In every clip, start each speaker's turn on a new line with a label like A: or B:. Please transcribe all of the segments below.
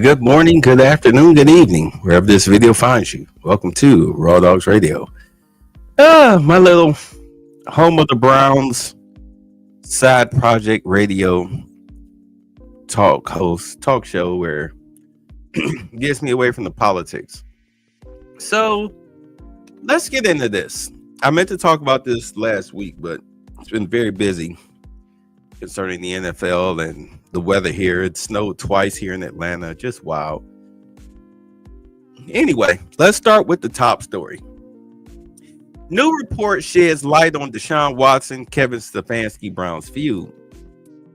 A: Good morning, good afternoon, good evening, wherever this video finds you. Welcome to Raw Dogs Radio. My little home of the Browns side project radio talk show where it gets me away from the politics. So let's get into this. I meant to talk about this last week, but it's been very busy concerning the NFL and the weather here. It snowed twice here in Atlanta. Just wild. Anyway, let's start with the top story. New report sheds light on Deshaun Watson, Kevin Stefanski Browns feud.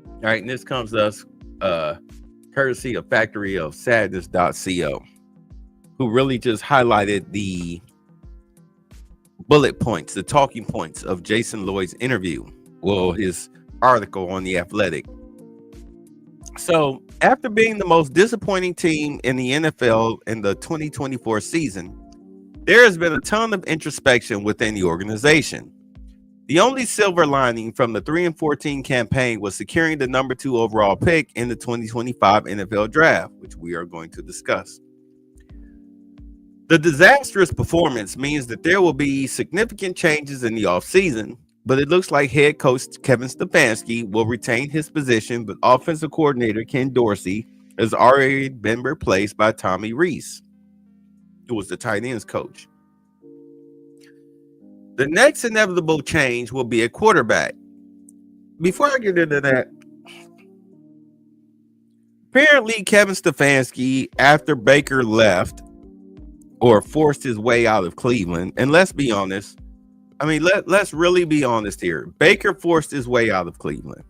A: All right, and this comes to us courtesy of factoryofsadness.co, who really just highlighted the bullet points, the talking points of Jason Lloyd's interview. Well, his article on The Athletic. So, after being the most disappointing team in the NFL in the 2024 season, there has been a ton of introspection within the organization. The only silver lining from the 3-14 campaign was securing the number 2 overall pick in the 2025 NFL draft, which we are going to discuss. The disastrous performance means that there will be significant changes in the offseason, but it looks like head coach Kevin Stefanski will retain his position, but offensive coordinator Ken Dorsey has already been replaced by Tommy Rees, who was the tight ends coach. The next inevitable change will be a quarterback. Before I get into that, apparently Kevin Stefanski, after Baker left or forced his way out of Cleveland, and let's be honest, I mean, let's really be honest here. Baker forced his way out of Cleveland.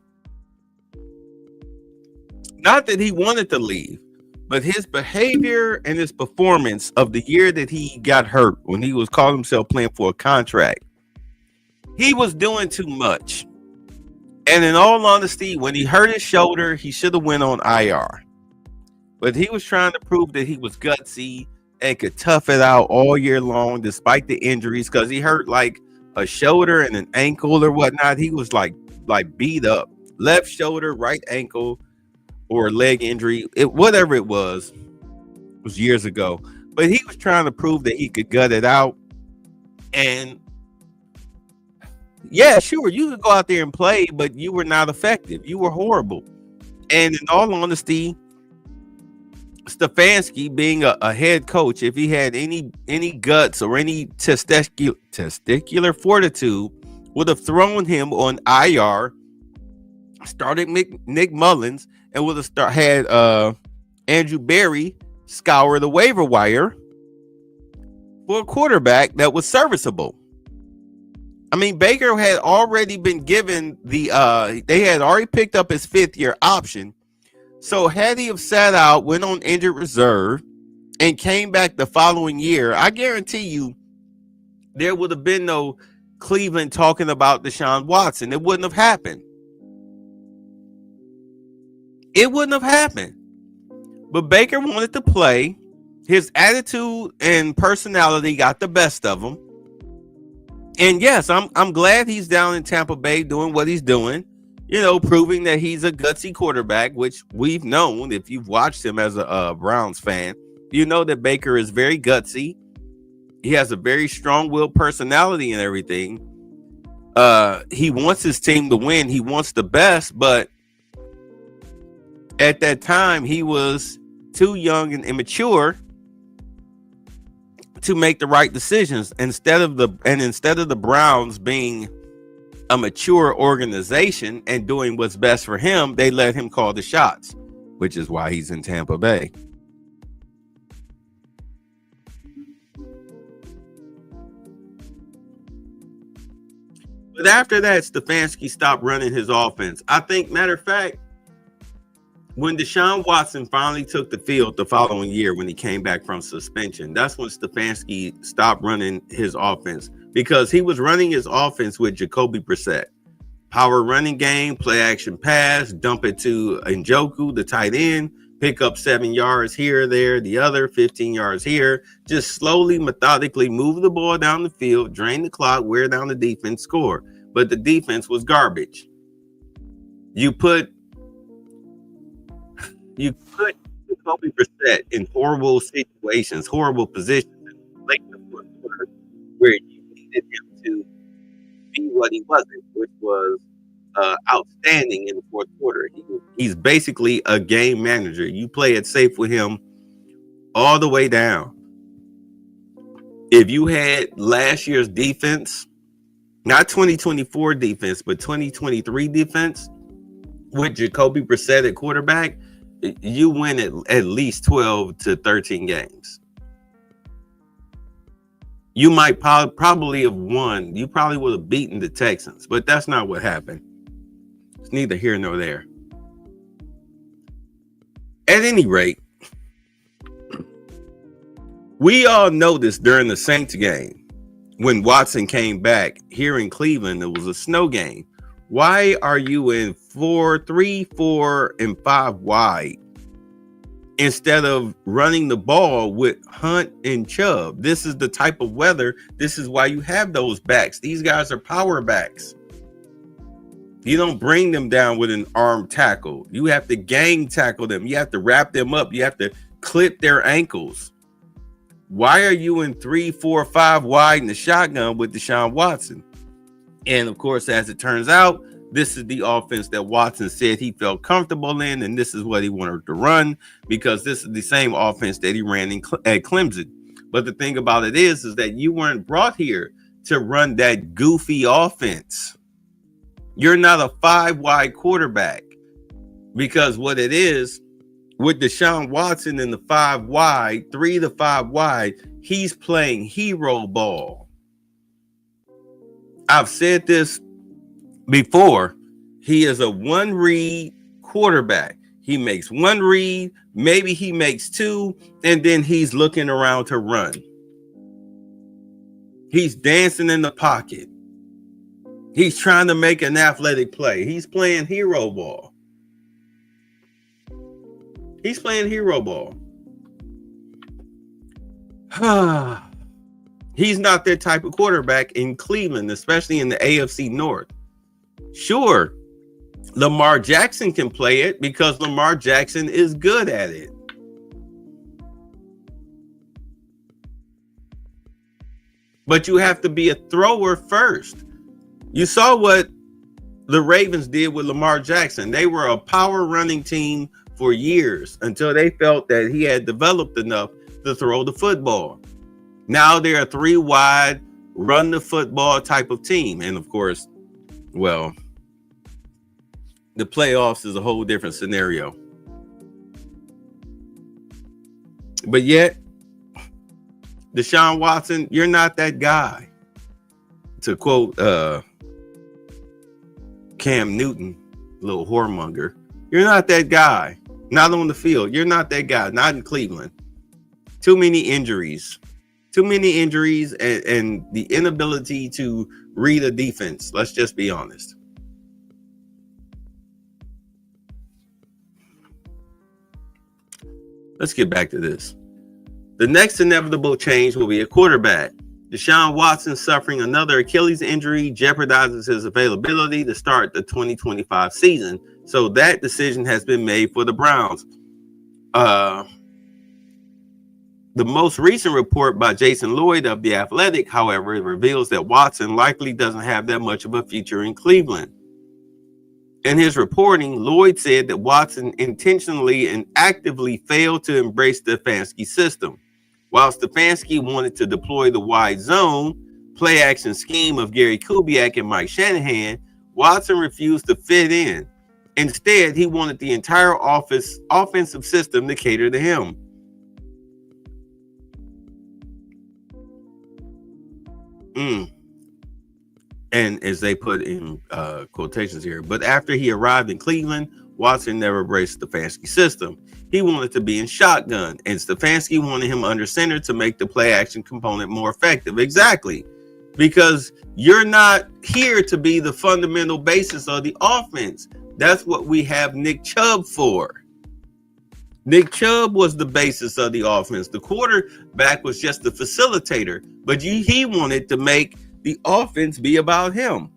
A: Not that he wanted to leave, but his behavior and his performance of the year that he got hurt when he was calling himself playing for a contract, he was doing too much. And in all honesty, when he hurt his shoulder, he should have went on IR. But he was trying to prove that he was gutsy and could tough it out all year long despite the injuries, because he hurt like a shoulder and an ankle or whatnot. He was like beat up. Left shoulder, right ankle, or leg injury. Whatever it was years ago. But he was trying to prove that he could gut it out. And yeah, sure, you could go out there and play, but you were not effective. You were horrible. And in all honesty, Stefanski, being a head coach, if he had any guts or any testicular fortitude, would have thrown him on IR, started Nick Mullins, and would have had Andrew Berry scour the waiver wire for a quarterback that was serviceable. I mean, Baker had already been given they had already picked up his 5th-year option. So had he have sat out, went on injured reserve, and came back the following year, I guarantee you there would have been no Cleveland talking about Deshaun Watson. It wouldn't have happened. It wouldn't have happened. But Baker wanted to play. His attitude and personality got the best of him. And yes, I'm glad he's down in Tampa Bay doing what he's doing. You know, proving that he's a gutsy quarterback, which we've known. If you've watched him as a Browns fan, you know that Baker is very gutsy. He has a very strong-willed personality and everything. He wants his team to win. He wants the best, but at that time, he was too young and immature to make the right decisions. Instead of the Browns being a mature organization and doing what's best for him, they let him call the shots, which is why he's in Tampa Bay. But after that, Stefanski stopped running his offense. I think, matter of fact, when Deshaun Watson finally took the field the following year when he came back from suspension, that's when Stefanski stopped running his offense, because he was running his offense with Jacoby Brissett. Power running game, play action pass, dump it to Njoku, the tight end, pick up 7 yards here, there, the other 15 yards here. Just slowly, methodically move the ball down the field, drain the clock, wear down the defense, score. But the defense was garbage. You put Jacoby Brissett in horrible situations, horrible positions, late in the fourth quarter, where you needed him to be what he wasn't, which was outstanding in the fourth quarter. He's basically a game manager. You play it safe with him all the way down. If you had last year's defense, not 2024 defense, but 2023 defense with Jacoby Brissett at quarterback, you win at least 12 to 13 games. You might probably have won. You probably would have beaten the Texans, but that's not what happened. It's neither here nor there. At any rate, we all noticed during the Saints game when Watson came back here in Cleveland, it was a snow game. Why are you in 3, 4, and 5 wide instead of running the ball with Hunt and Chubb? This is the type of weather. This is why you have those backs. These guys are power backs. You don't bring them down with an arm tackle. You have to gang tackle them. You have to wrap them up. You have to clip their ankles. Why are you in 3, 4, 5 wide in the shotgun with Deshaun Watson? And of course, as it turns out, this is the offense that Watson said he felt comfortable in, and this is what he wanted to run, because this is the same offense that he ran at Clemson. But the thing about it is that you weren't brought here to run that goofy offense. You're not a 5 wide quarterback, because what it is with Deshaun Watson in the 5 wide, 3 to 5 wide, he's playing hero ball. I've said this before. He is a one read quarterback. He makes one read, maybe he makes 2, and then he's looking around to run. He's dancing in the pocket. He's trying to make an athletic play. He's playing hero ball. He's playing hero ball. He's not that type of quarterback in Cleveland, especially in the AFC North. Sure, Lamar Jackson can play it because Lamar Jackson is good at it. But you have to be a thrower first. You saw what the Ravens did with Lamar Jackson. They were a power running team for years until they felt that he had developed enough to throw the football. Now they're a 3 wide, run the football type of team. And of course, well, the playoffs is a whole different scenario. But yet, Deshaun Watson, you're not that guy. To quote Cam Newton, little whoremonger, you're not that guy. Not on the field. You're not that guy. Not in Cleveland. Too many injuries. Too many injuries and the inability to read a defense. Let's just be honest. Let's get back to this. The next inevitable change will be a quarterback. Deshaun Watson suffering another Achilles injury jeopardizes his availability to start the 2025 season. So that decision has been made for the Browns. The most recent report by Jason Lloyd of The Athletic, however, reveals that Watson likely doesn't have that much of a future in Cleveland. In his reporting, Lloyd said that Watson intentionally and actively failed to embrace the Stefanski system. While Stefanski wanted to deploy the wide zone, play action scheme of Gary Kubiak and Mike Shanahan, Watson refused to fit in. Instead, he wanted the entire offensive system to cater to him. And as they put in quotations here, but after he arrived in Cleveland, Watson never embraced the Stefanski system. He wanted to be in shotgun, and Stefanski wanted him under center to make the play action component more effective. Exactly. Because you're not here to be the fundamental basis of the offense. That's what we have Nick Chubb for. Nick Chubb was the basis of the offense. The quarterback was just the facilitator, but he wanted to make the offense be about him.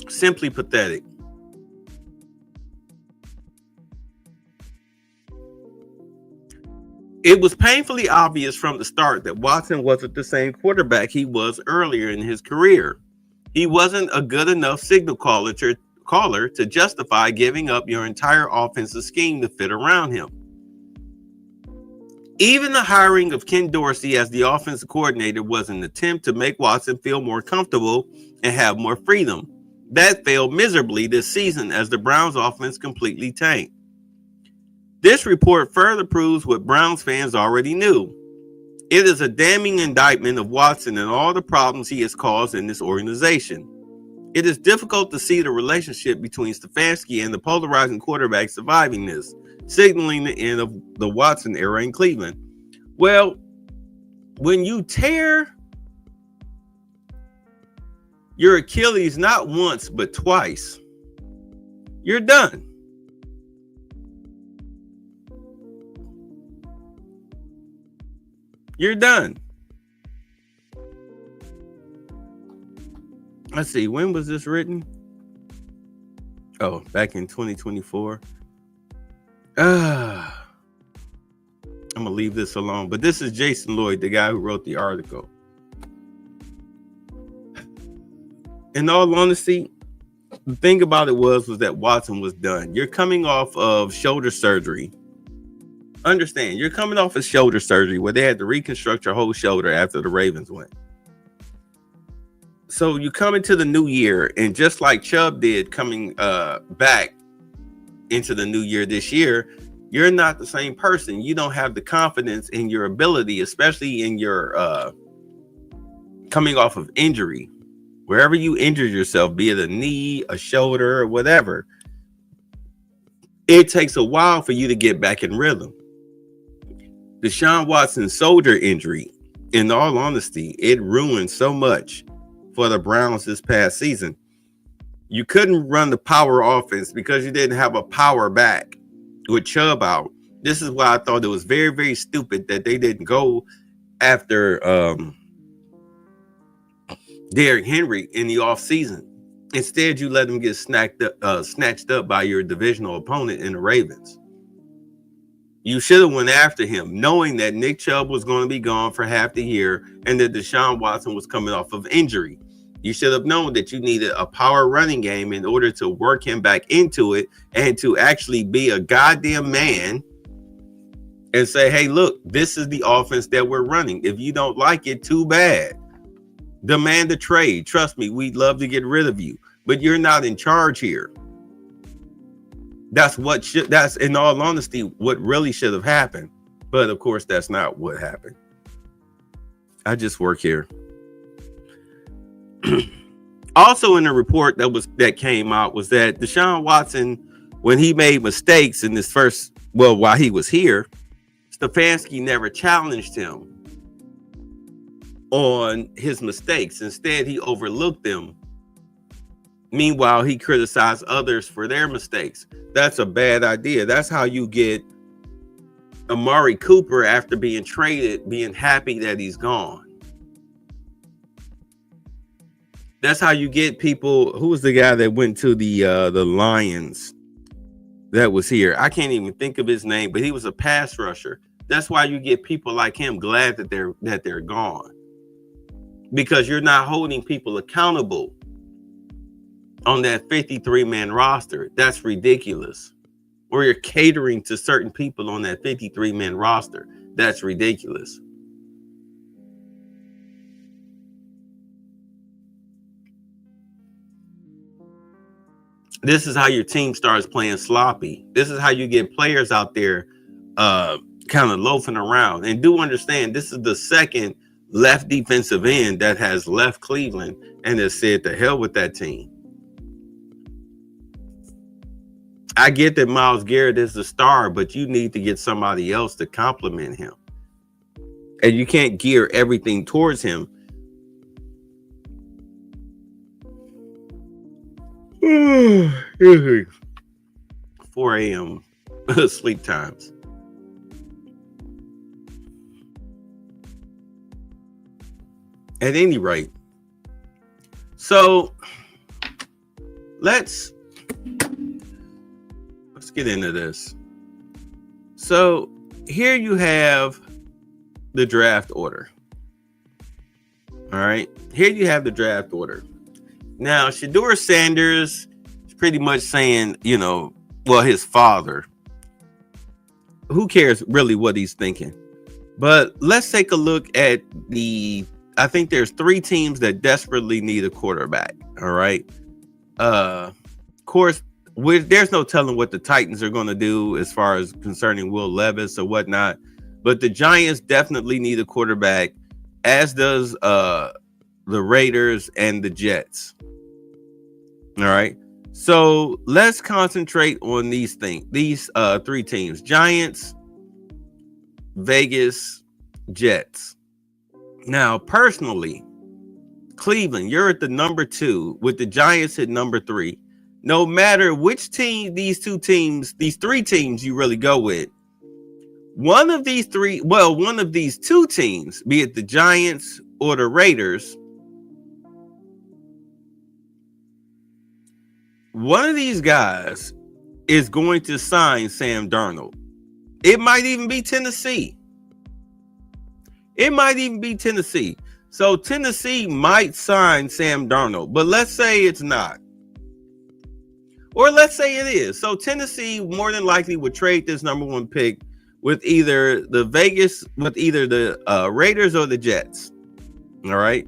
A: Simply pathetic. It was painfully obvious from the start that Watson wasn't the same quarterback he was earlier in his career. He wasn't a good enough signal caller to justify giving up your entire offensive scheme to fit around him. Even the hiring of Ken Dorsey as the offensive coordinator was an attempt to make Watson feel more comfortable and have more freedom. That failed miserably this season as the Browns offense completely tanked. This report further proves what Browns fans already knew. It is a damning indictment of Watson and all the problems he has caused in this organization. It is difficult to see the relationship between Stefanski and the polarizing quarterback surviving this, signaling the end of the Watson era in Cleveland. Well, when you tear your Achilles not once but twice, you're done. You're done. Let's see, when was this written? Oh, back in 2024. I'm going to leave this alone. But this is Jason Lloyd, the guy who wrote the article. In all honesty, the thing about it was that Watson was done. You're coming off of shoulder surgery. Understand, you're coming off of shoulder surgery where they had to reconstruct your whole shoulder after the Ravens went. So you come into the new year, and just like Chubb did coming back into the new year this year, you're not the same person. You don't have the confidence in your ability, especially in your coming off of injury. Wherever you injured yourself, be it a knee, a shoulder, or whatever, it takes a while for you to get back in rhythm. Deshaun Watson's shoulder injury, in all honesty, it ruined so much for the Browns this past season. You couldn't run the power offense because you didn't have a power back with Chubb out. This is why I thought it was very, very stupid that they didn't go after Derrick Henry in the offseason. Instead, you let him get snatched up by your divisional opponent in the Ravens. You should have went after him, knowing that Nick Chubb was going to be gone for half the year and that Deshaun Watson was coming off of injury. You should have known that you needed a power running game in order to work him back into it and to actually be a goddamn man and say, hey, look, this is the offense that we're running. If you don't like it, too bad. Demand a trade. Trust me, we'd love to get rid of you, but you're not in charge here. That's in all honesty, what really should have happened. But of course, that's not what happened. I just work here. Also in the report that came out was that Deshaun Watson, when he made mistakes in this while he was here, Stefanski never challenged him on his mistakes. Instead, he overlooked them. Meanwhile, he criticized others for their mistakes. That's a bad idea. That's how you get Amari Cooper after being traded, being happy that he's gone. That's how you get people. Who was the guy that went to the Lions that was here? I can't even think of his name, but he was a pass rusher. That's why you get people like him glad that they're gone, because you're not holding people accountable on that 53-man roster. That's ridiculous. Or you're catering to certain people on that 53-man roster. That's ridiculous. This is how your team starts playing sloppy. This is how you get players out there kind of loafing around. And do understand, this is the second left defensive end that has left Cleveland and has said to hell with that team. I get that Myles Garrett is the star, but you need to get somebody else to complement him. And you can't gear everything towards him. 4 a.m. sleep times. At any rate, so let's get into this. So here you have the draft order. All right, here you have the draft order. Now, Shedeur Sanders is pretty much saying, well, his father. Who cares really what he's thinking? But let's take a look at I think there's 3 teams that desperately need a quarterback. All right. Of course, there's no telling what the Titans are going to do as far as concerning Will Levis or whatnot. But the Giants definitely need a quarterback, as does the Raiders and the Jets. All right. So let's concentrate on these 3 teams: Giants, Vegas, Jets. Now, personally, Cleveland, you're at the number 2 with the Giants at number 3. No matter which team, these 3 teams you really go with, one of these 2 teams, be it the Giants or the Raiders, one of these guys is going to sign Sam Darnold. It might even be Tennessee. So Tennessee might sign Sam Darnold, but let's say it's not. Or let's say it is. So Tennessee more than likely would trade this number 1 pick with either the Raiders or the Jets. All right.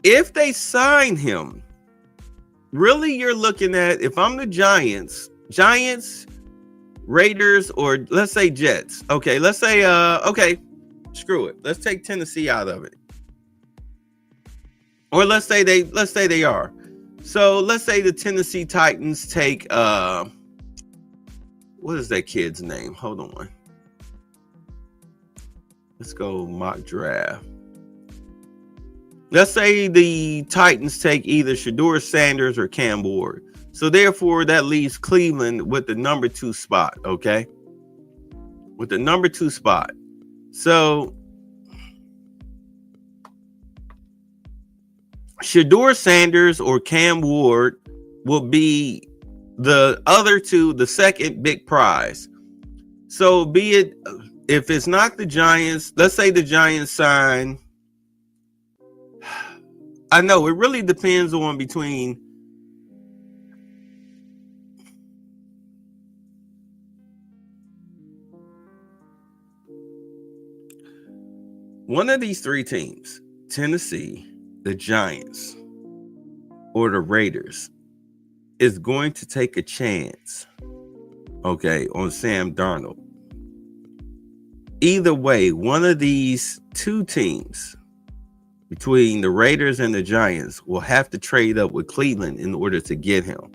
A: If they sign him, really you're looking at, if I'm the Giants, Raiders, or let's say Jets. Okay, let's say screw it. Let's take Tennessee out of it. Or let's say they are. So let's say the Tennessee Titans take what is that kid's name? Hold on. Let's go mock draft. Let's say the Titans take either Shedeur Sanders or Cam Ward. So therefore, that leaves Cleveland with the number 2 spot, okay? With the number 2 spot. So Shedeur Sanders or Cam Ward will be the other 2, the second big prize. So be it, if it's not the Giants, let's say the Giants sign. I know it really depends on between one of these 3 teams, Tennessee, the Giants, or the Raiders, is going to take a chance, okay, on Sam Darnold. Either way, one of these 2 teams between the Raiders and the Giants will have to trade up with Cleveland in order to get him.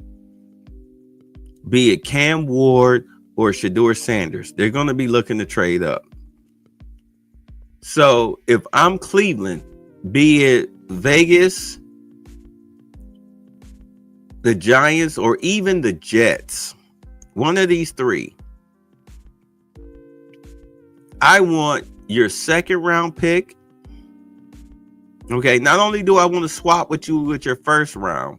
A: Be it Cam Ward or Shedeur Sanders, they're going to be looking to trade up. So if I'm Cleveland, be it Vegas, the Giants, or even the Jets, one of these 3, I want your 2nd round pick. Okay, not only do I want to swap with you with your 1st round,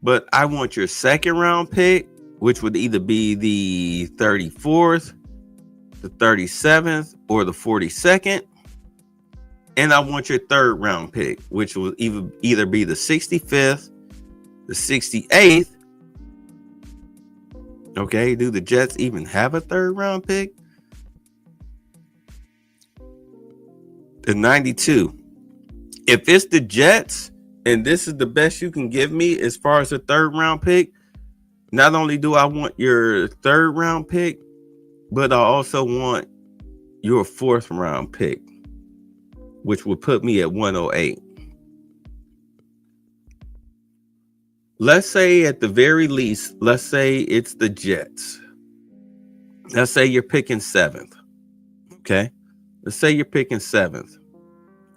A: but I want your 2nd round pick, which would either be the 34th, the 37th, or the 42nd. And I want your 3rd round pick, which will either be the 65th, the 68th. Okay, do the Jets even have a 3rd round pick? The 92. If it's the Jets and this is the best you can give me as far as a 3rd round pick, not only do I want your 3rd round pick, but I also want your 4th round pick, which would put me at 108. Let's say at the very least, let's say it's the Jets. Let's say you're picking 7th. Okay. Let's say you're picking 7th.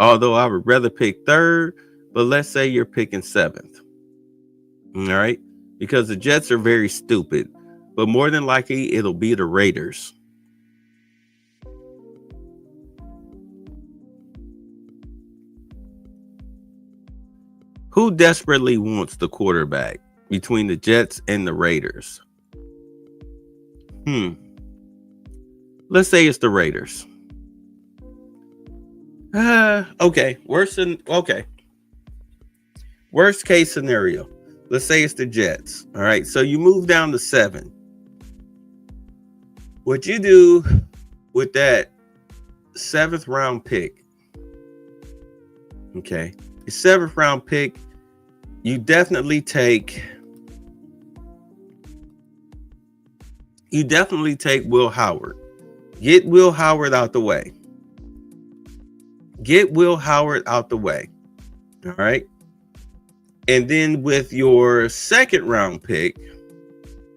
A: Although I would rather pick 3rd, but let's say you're picking 7th. All right. Because the Jets are very stupid, but more than likely it'll be the Raiders. Who desperately wants the quarterback between the Jets and the Raiders? Let's say it's the Raiders. Okay. Worst case scenario. Let's say it's the Jets. All right. So you move down to 7. What you do with that 7th round pick? Okay. The 7th round pick, you definitely take Will Howard. Get Will Howard out the way. All right. And then with your 2nd round pick,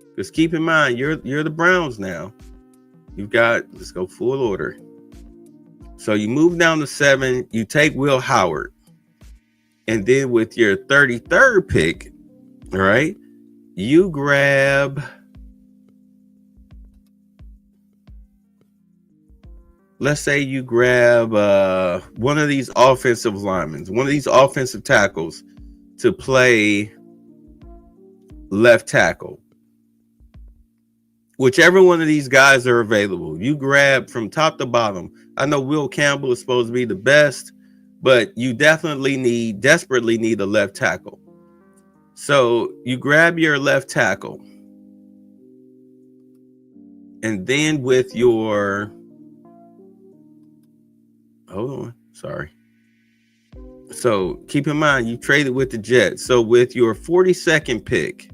A: because keep in mind, you're the Browns now. You've got, let's go full order. So you move down to 7, you take Will Howard. And then with your 33rd pick, all right, you grab, let's say you grab one of these offensive linemen, one of these offensive tackles to play left tackle. Whichever one of these guys are available, you grab from top to bottom. I know Will Campbell is supposed to be the best, but you desperately need a left tackle. So you grab your left tackle. And then with your, hold on, sorry. So keep in mind, you traded with the Jets. So with your 42nd pick,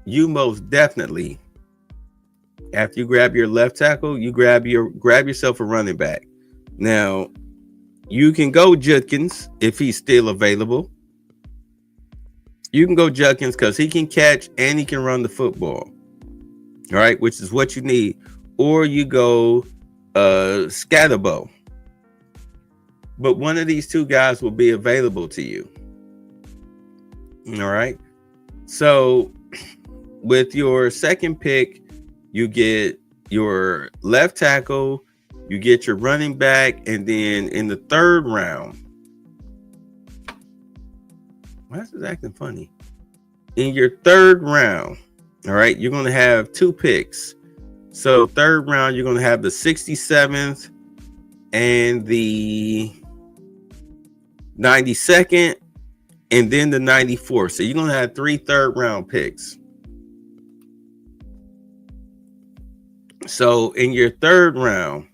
A: you most definitely, after you grab your left tackle, you grab yourself a running back. Now, you can go Judkins if he's still available. You can go Judkins because he can catch and he can run the football. All right, which is what you need. Or you go Scatterbo. But one of these two guys will be available to you. All right. So with your 2nd pick, you get your left tackle, you get your running back, and then in the 3rd round, why is this acting funny? In your 3rd round, all right, you're going to have 2 picks. So 3rd round, you're going to have the 67th and the 92nd. And then the 94th. So you're going to have 3 3rd round picks. So in your 3rd round,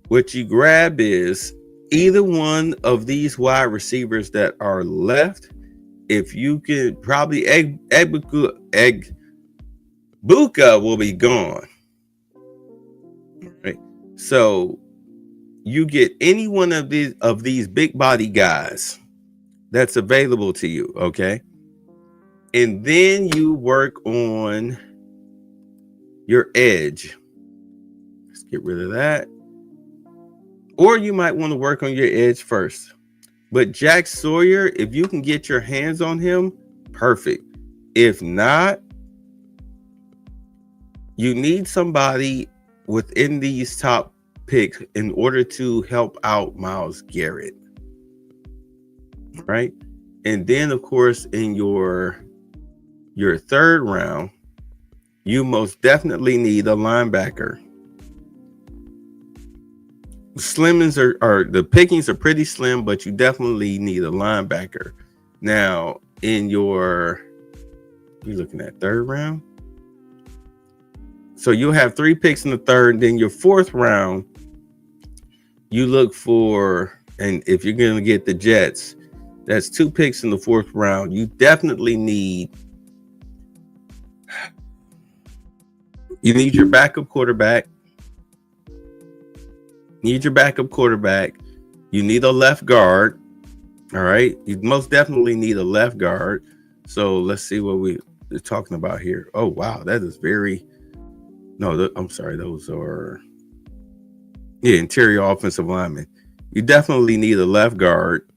A: what you grab is either one of these wide receivers that are left. If you could probably Buka will be gone. Right. So you get any one of these big body guys that's available to you, okay? And then you work on your edge. Let's get rid of that. Or you might want to work on your edge first. But Jack Sawyer, if you can get your hands on him, perfect. If not, you need somebody within these top picks in order to help out Myles Garrett. Right. And then, of course, in your 3rd round, you most definitely need a linebacker. The pickings are pretty slim, but you definitely need a linebacker. Now, you're looking at 3rd round. So you'll have 3 picks in the 3rd. Then your 4th round, you look for, and if you're going to get the Jets, that's 2 picks in the 4th round. You definitely need your backup quarterback. You need a left guard. All right. You most definitely need a left guard. So let's see what we're talking about here. Oh, wow. That is I'm sorry. Those are interior offensive linemen. You definitely need a left guard.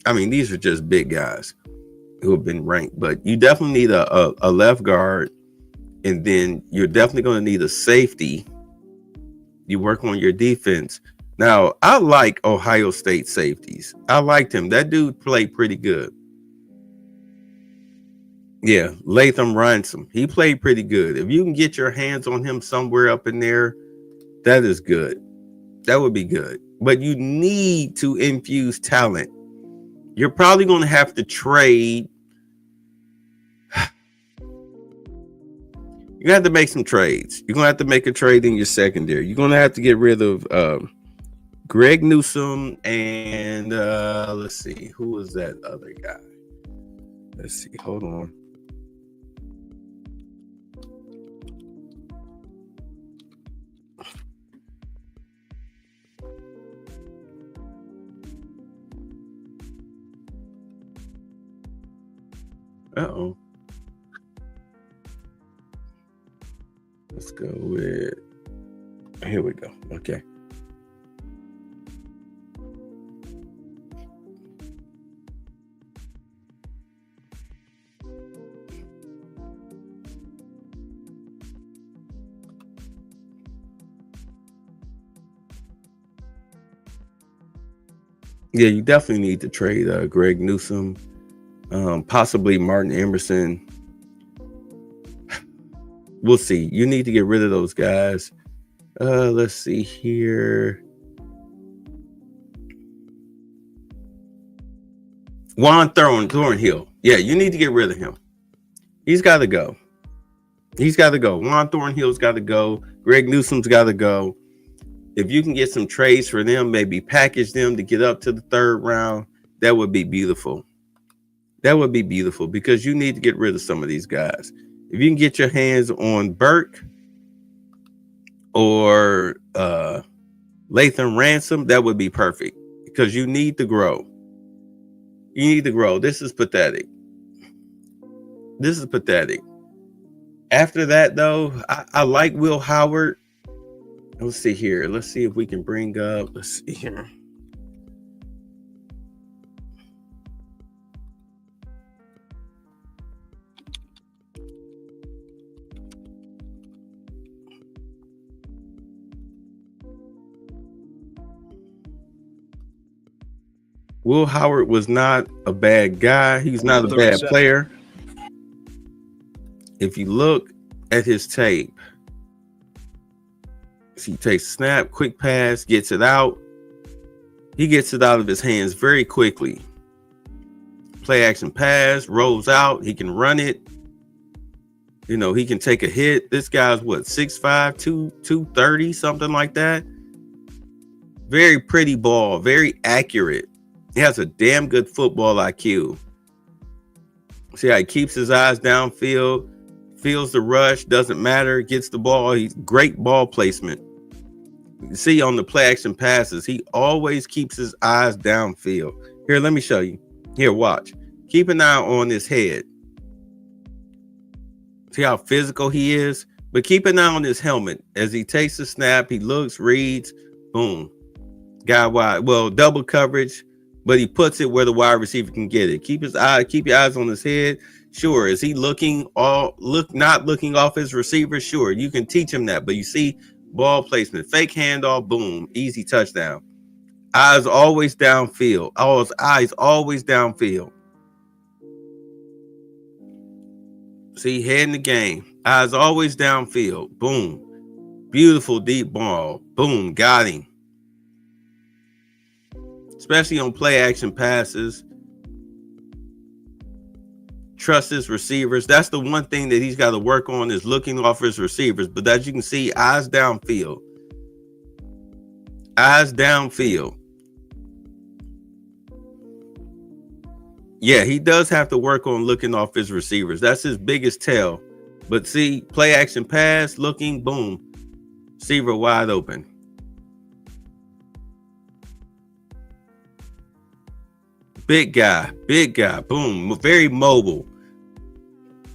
A: I mean, these are just big guys who have been ranked, but you definitely need a left guard. And then you're definitely going to need a safety. You work on your defense. Now, I like Ohio State safeties. I liked him. That dude played pretty good. Yeah, Latham Ransom. He played pretty good. If you can get your hands on him somewhere up in there, that is good. That would be good. But you need to infuse talent. You're probably going to have to trade. You have to make some trades. You're going to have to make a trade in your secondary. You're going to have to get rid of Greg Newsome and let's see, who was that other guy? Let's see, hold on. Uh-oh. Let's go with, here we go. Okay. Yeah, you definitely need to trade Greg Newsome, possibly Martin Emerson. We'll see. You need to get rid of those guys. Let's see here. Juan Thornhill. Yeah, you need to get rid of him. He's got to go. He's got to go. Juan Thornhill's got to go. Greg Newsome's got to go. If you can get some trades for them, maybe package them to get up to the third round, that would be beautiful. That would be beautiful because you need to get rid of some of these guys. If you can get your hands on Burke or Latham Ransom, that would be perfect because you need to grow. You need to grow. This is pathetic. This is pathetic. After that, though, I like Will Howard. Let's see here. Let's see if we can bring up. Let's see here. Will Howard was not a bad guy. He's not a bad player. If you look at his tape, he takes a snap, quick pass, gets it out. He gets it out of his hands very quickly. Play action pass, rolls out. He can run it. You know, he can take a hit. This guy's what, 6'5", 230, something like that. Very pretty ball, very accurate. He has a damn good football IQ. See how he keeps his eyes downfield, feels the rush, doesn't matter, gets the ball. He's great ball placement. You see on the play action passes, he always keeps his eyes downfield. Here, let me show you. Here, watch. Keep an eye on his head. See how physical he is? But keep an eye on his helmet. As he takes the snap, he looks, reads, boom. Guy wide. Well, double coverage, but he puts it where the wide receiver can get it. Keep your eyes on his head. Sure. Is he not looking off his receiver? Sure. You can teach him that. But you see ball placement, fake handoff, boom, easy touchdown. Eyes always downfield. Eyes always downfield. See, head in the game. Eyes always downfield. Boom. Beautiful deep ball. Boom. Got him. Especially on play action passes. Trust his receivers. That's the one thing that he's got to work on is looking off his receivers. But as you can see, eyes downfield. Eyes downfield. Yeah, he does have to work on looking off his receivers. That's his biggest tell. But see, play action pass, looking, boom. Receiver wide open. Big guy, boom. Very mobile.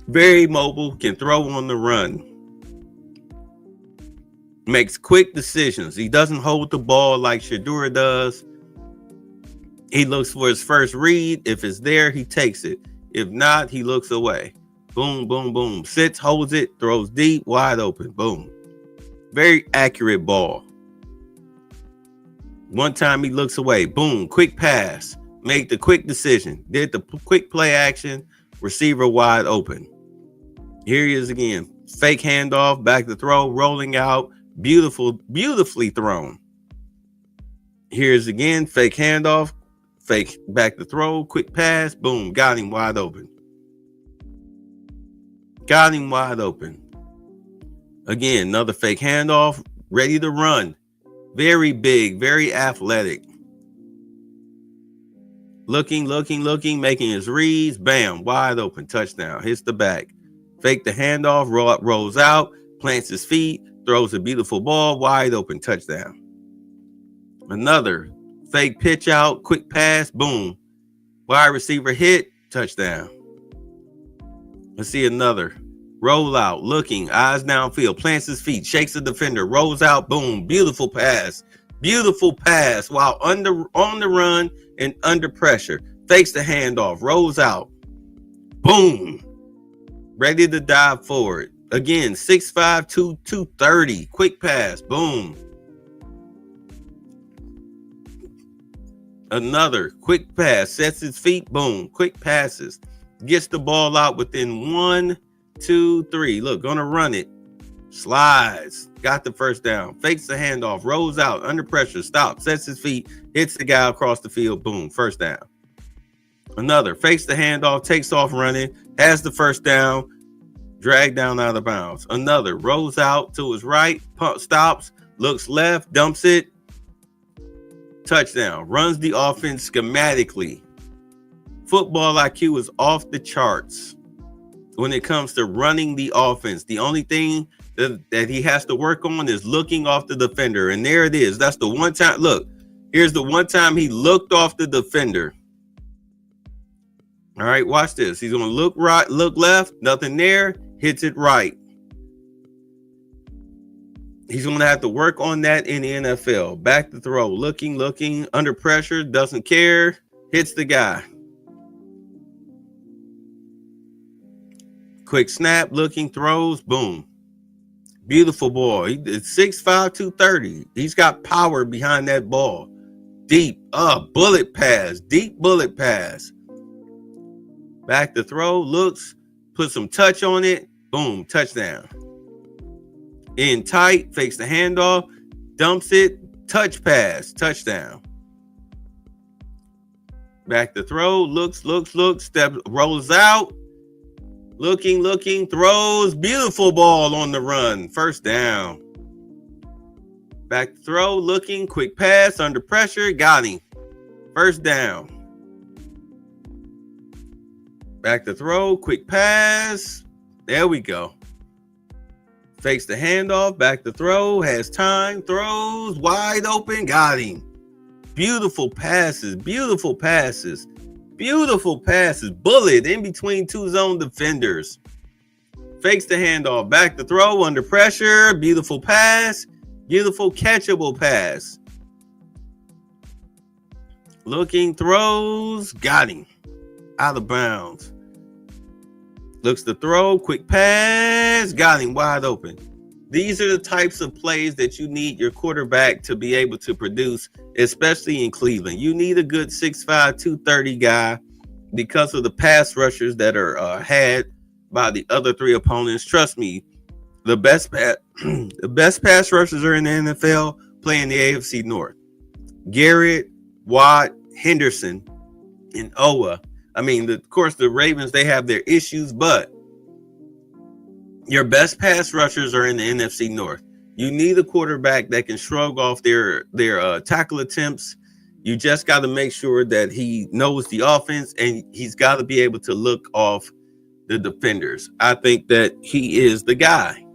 A: Very mobile, can throw on the run. Makes quick decisions. He doesn't hold the ball like Shadura does. He looks for his first read. If it's there, he takes it. If not, he looks away. Boom, boom, boom. Sits, holds it, throws deep, wide open. Boom. Very accurate ball. One time he looks away. Boom, quick pass. Make the quick decision. Did the quick play action. Receiver wide open. Here he is again. Fake handoff, back to throw, rolling out. Beautifully thrown. Here's again, fake handoff, fake back to throw, quick pass, boom, got him wide open. Got him wide open. Again, another fake handoff, ready to run. Very big, very athletic. Looking, making his reads, bam, wide open, touchdown, hits the back. Fake the handoff, rolls out, plants his feet, throws a beautiful ball, wide open, touchdown. Another fake pitch out, quick pass, boom. Wide receiver hit, touchdown. Let's see another. Roll out, looking, eyes downfield, plants his feet, shakes the defender, rolls out, boom. Beautiful pass. Beautiful pass while on the run and under pressure. Fakes the handoff, rolls out. Boom. Ready to dive forward. Again, 6'5", 230. Quick pass, boom. Another quick pass, sets his feet, boom, quick passes, gets the ball out within 1, 2, 3. Look, gonna run it, slides, got the first down, fakes the handoff, rolls out, under pressure, stops, sets his feet, hits the guy across the field, boom, first down. Another fakes the handoff, takes off running, has the first down, dragged down out of bounds. Another rolls out to his right, stops, looks left, dumps it. Touchdown. Runs the offense schematically. Football IQ is off the charts when it comes to running the offense. The only thing that he has to work on is looking off the defender. And there it is. That's the one time. Look, here's the one time he looked off the defender. All right, watch this. He's going to look right, look left, nothing there, hits it right. He's going to have to work on that in the NFL. Back to throw, looking, under pressure, doesn't care, hits the guy. Quick snap, looking, throws, boom. Beautiful ball. It's 6'5", 230. He's got power behind that ball. Deep, bullet pass, deep bullet pass. Back to throw, looks, put some touch on it, boom, touchdown. In tight, fakes the handoff, dumps it, touch pass, touchdown. Back to throw, looks, steps, rolls out, looking, throws, beautiful ball on the run, first down. Back to throw, looking, quick pass, under pressure, got him, first down. Back to throw, quick pass, there we go. Fakes the handoff, back to throw, has time, throws, wide open, got him. Beautiful passes, bullet in between two zone defenders. Fakes the handoff, back to throw, under pressure, beautiful pass, beautiful catchable pass. Looking, throws, got him. Out of bounds. Looks to throw, quick pass, got him wide open. These are the types of plays that you need your quarterback to be able to produce, especially in Cleveland. You need a good 6'5", 230 guy because of the pass rushers that are had by the other three opponents. Trust me, the best pass rushers are in the NFL playing the AFC North. Garrett, Watt, Henderson, and Owa. I mean, of course, the Ravens, they have their issues, but your best pass rushers are in the NFC North. You need a quarterback that can shrug off their tackle attempts. You just got to make sure that he knows the offense, and he's got to be able to look off the defenders. I think that he is the guy.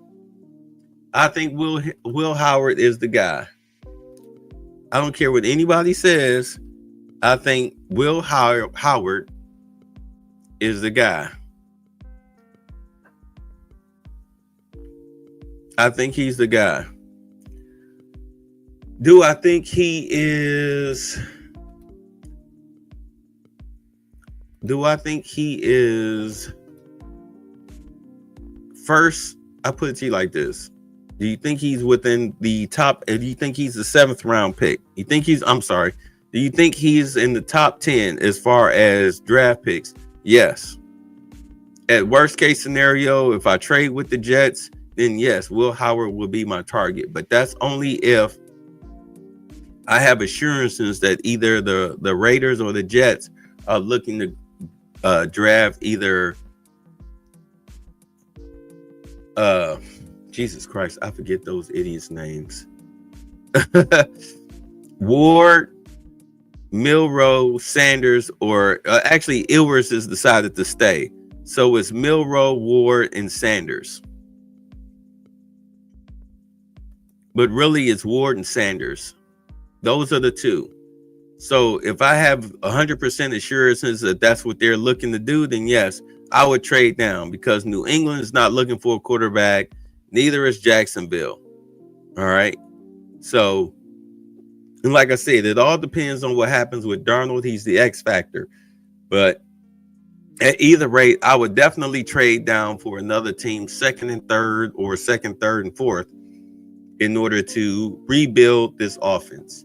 A: I think Will Howard is the guy. I don't care what anybody says. I think Will Howard is the guy. I think he's the guy. Do I think he is? First, I put it to you like this. Do you think he's within the top? Do you think he's the 7th round pick? You think he's? I'm sorry. Do you think he's in the top 10 as far as draft picks? Yes. At worst case scenario, if I trade with the Jets, then yes, Will Howard will be my target. But that's only if I have assurances that either the Raiders or the Jets are looking to draft either Jesus Christ, I forget those idiots' names. Ward, Milroe, Sanders, or actually Ilvers has decided to stay. So it's Milroe, Ward, and Sanders. But really it's Ward and Sanders. Those are the two. So if I have 100% assurances that that's what they're looking to do, then yes, I would trade down, because New England is not looking for a quarterback. Neither is Jacksonville. All right. So, and like I said, it all depends on what happens with Darnold. He's the X factor. But at either rate, I would definitely trade down for another team, 2nd and 3rd, or 2nd, 3rd, and 4th, in order to rebuild this offense.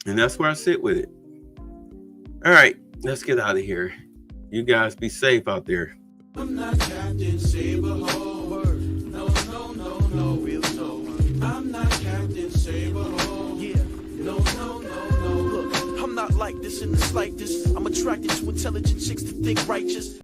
A: And that's where I sit with it. All right, let's get out of here. You guys be safe out there.
B: I'm not Captain Saberhole. No, real no. I'm not Captain Saberhole. Yeah, no. Look, I'm not like this in the slightest. I'm attracted to intelligent chicks to think righteous.